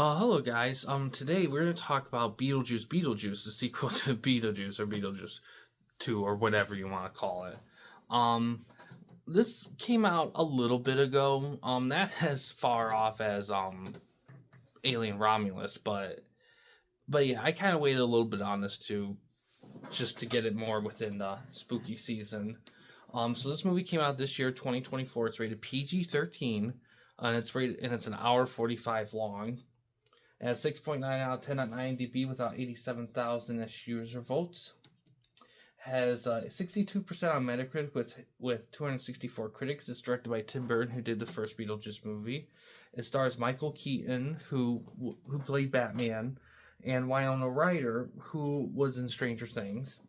Hello guys. Today we're gonna talk about Beetlejuice Beetlejuice, the sequel to Beetlejuice or Beetlejuice 2 or whatever you want to call it. Um, this came out a little bit ago. Not as far off as Alien Romulus, but yeah, I kind of waited a little bit on this too, just to get it more within the spooky season. So this movie came out this year, 2024. It's rated PG-13, and it's an hour 45 long. It has 6.9 out of 10 on IMDb without 87,000-ish user votes. Has 62% on Metacritic with 264 critics. It's directed by Tim Burton, who did the first Beetlejuice movie. It stars Michael Keaton, who played Batman, and Winona Ryder, who was in Stranger Things.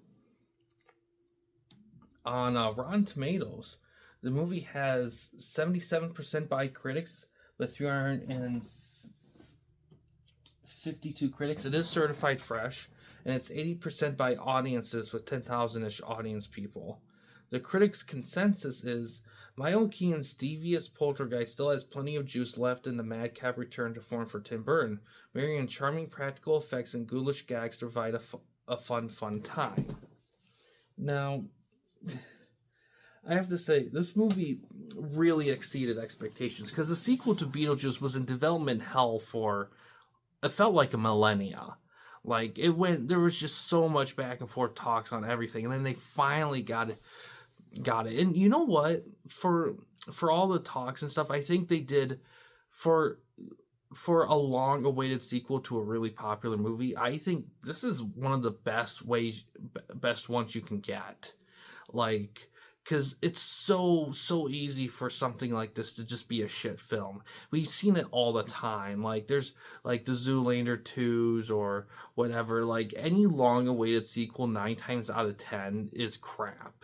On Rotten Tomatoes, the movie has 77% by critics with 352 critics. It is certified fresh, and it's 80% by audiences with 10,000-ish audience people. The critics' consensus is, Michael Keaton's devious poltergeist still has plenty of juice left in the madcap return to form for Tim Burton, marrying charming practical effects and ghoulish gags to provide a fun time. Now, I have to say, this movie really exceeded expectations, because the sequel to Beetlejuice was in development hell for, it felt like a millennia. Like, there was just so much back and forth talks on everything, and then they finally got it. And you know what? For all the talks and stuff, I think they did, for a long awaited sequel to a really popular movie, I think this is one of the best ones you can get. Like, because it's so easy for something like this to just be a shit film. We've seen it all the time. Like, there's like the Zoolander 2s or whatever. Like, any long awaited sequel 9 times out of 10 is crap.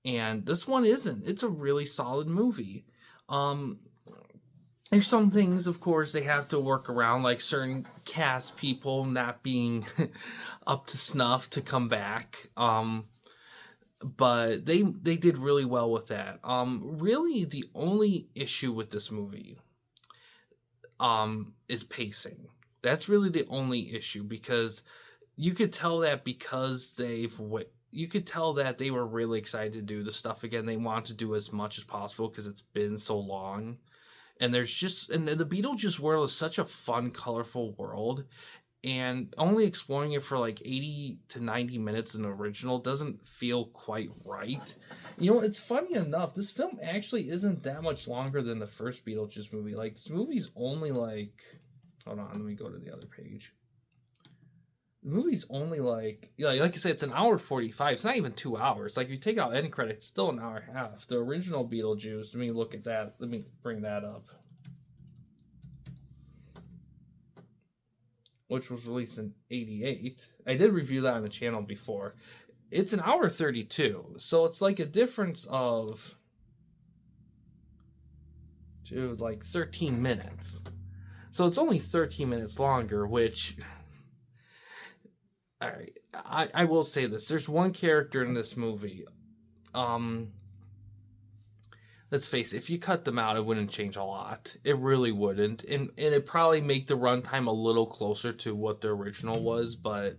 And this one isn't. It's a really solid movie. There's some things, of course, they have to work around, like certain cast people not being up to snuff to come back. But they did really well with that. Really, the only issue with this movie is pacing. That's really the only issue, because you could tell that you could tell that they were really excited to do the stuff again. They want to do as much as possible because it's been so long. And the Beetlejuice world is such a fun, colorful world, and only exploring it for like 80 to 90 minutes in the original doesn't feel quite right. You know, it's funny enough, this film actually isn't that much longer than the first Beetlejuice movie. Like, this movie's only like, hold on, let me go to the other page. The movie's only like I said, it's an hour 45. It's not even 2 hours. Like, if you take out end credits, it's still an hour and a half. The original Beetlejuice, let me look at that. Let me bring that up. Which was released in 88. I did review that on the channel before. It's an hour 32. So it's like a difference of like 13 minutes. So it's only 13 minutes longer, which... Alright, I will say this. There's one character in this movie. Let's face it, if you cut them out, it wouldn't change a lot. It really wouldn't. And it'd probably make the runtime a little closer to what the original was, but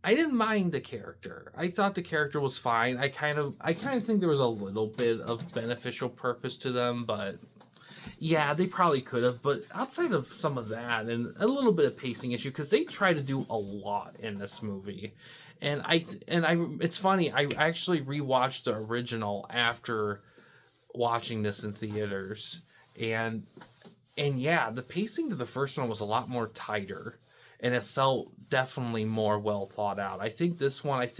I didn't mind the character. I thought the character was fine. I kind of think there was a little bit of beneficial purpose to them, but yeah, they probably could have. But outside of some of that and a little bit of pacing issue, because they try to do a lot in this movie. And it's funny, I actually rewatched the original after watching this in theaters, and yeah, the pacing to the first one was a lot more tighter, and it felt definitely more well thought out. I think this one, and it's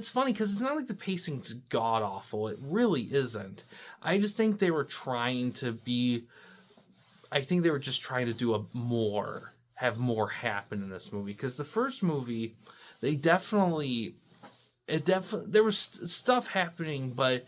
funny because it's not like the pacing's god awful. It really isn't. I just think they were trying to do have more happen in this movie, because the first movie, there was stuff happening, but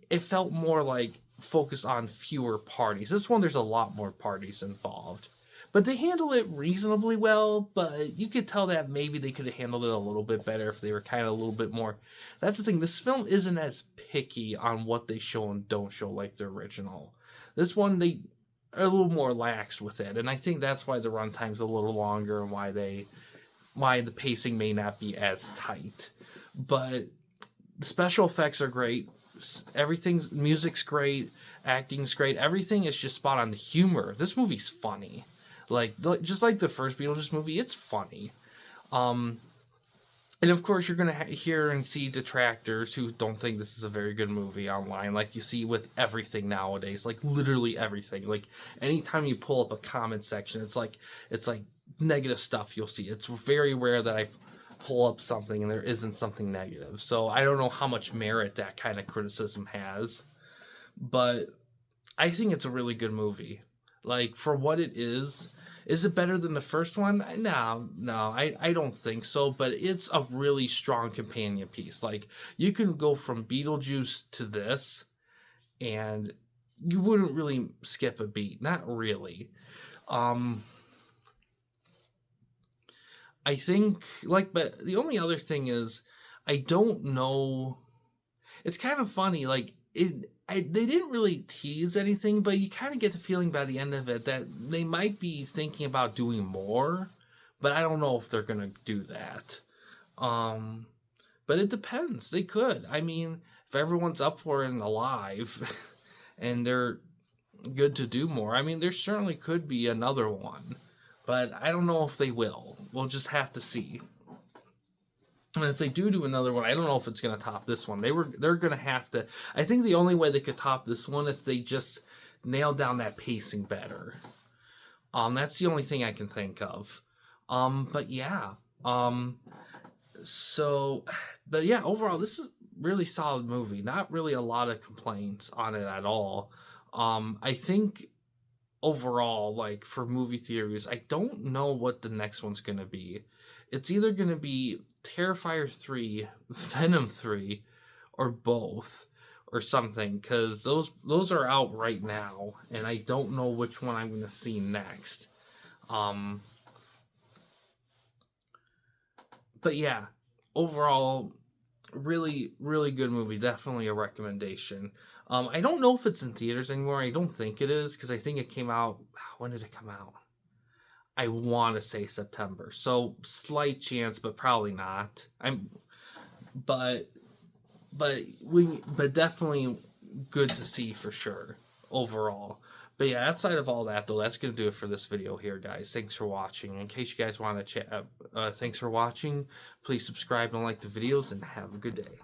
it felt more like focused on fewer parties. This one, there's a lot more parties involved, but they handle it reasonably well. But you could tell that maybe they could have handled it a little bit better if they were kind of a little bit more. That's the thing. This film isn't as picky on what they show and don't show like the original. This one, a little more lax with it, and I think that's why the runtime's a little longer and why the pacing may not be as tight. But the special effects are great. Everything's music's great, acting's great. Everything is just spot on. The humor. This movie's funny. Like just like the first Beetlejuice movie, it's funny. Um, and of course, you're gonna hear and see detractors who don't think this is a very good movie online, like you see with everything nowadays, like literally everything. Like anytime you pull up a comment section, it's like negative stuff you'll see. It's very rare that I pull up something and there isn't something negative. So I don't know how much merit that kind of criticism has, but I think it's a really good movie. Like for what it is it better than the first one? No, I don't think so. But it's a really strong companion piece. Like you can go from Beetlejuice to this, and you wouldn't really skip a beat. Not really. Um, I think but the only other thing is, I don't know. It's kind of funny. They didn't really tease anything, but you kind of get the feeling by the end of it that they might be thinking about doing more, but I don't know if they're gonna do that. Um, but it depends. They could. I mean, if everyone's up for it and alive, and they're good to do more, I mean, there certainly could be another one, but I don't know if they will. We'll just have to see. And if they do another one, I don't know if it's gonna top this one. They're gonna have to. I think the only way they could top this one if they just nail down that pacing better. That's the only thing I can think of. But yeah. Um, so, but yeah, overall, this is a really solid movie. Not really a lot of complaints on it at all. I think overall, like for movie theories, I don't know what the next one's gonna be. It's either gonna be Terrifier 3, Venom 3, or both, or something, because those are out right now, and I don't know which one I'm gonna see next. Um, but yeah, overall, really, really good movie. Definitely a recommendation. I don't know if it's in theaters anymore. I don't think it is because I think it came out. When did it come out? I want to say September. So slight chance, but probably not. But but definitely good to see for sure overall. But yeah, outside of all that though, that's gonna do it for this video here, guys. Thanks for watching. In case you guys want to chat, thanks for watching. Please subscribe and like the videos, and have a good day.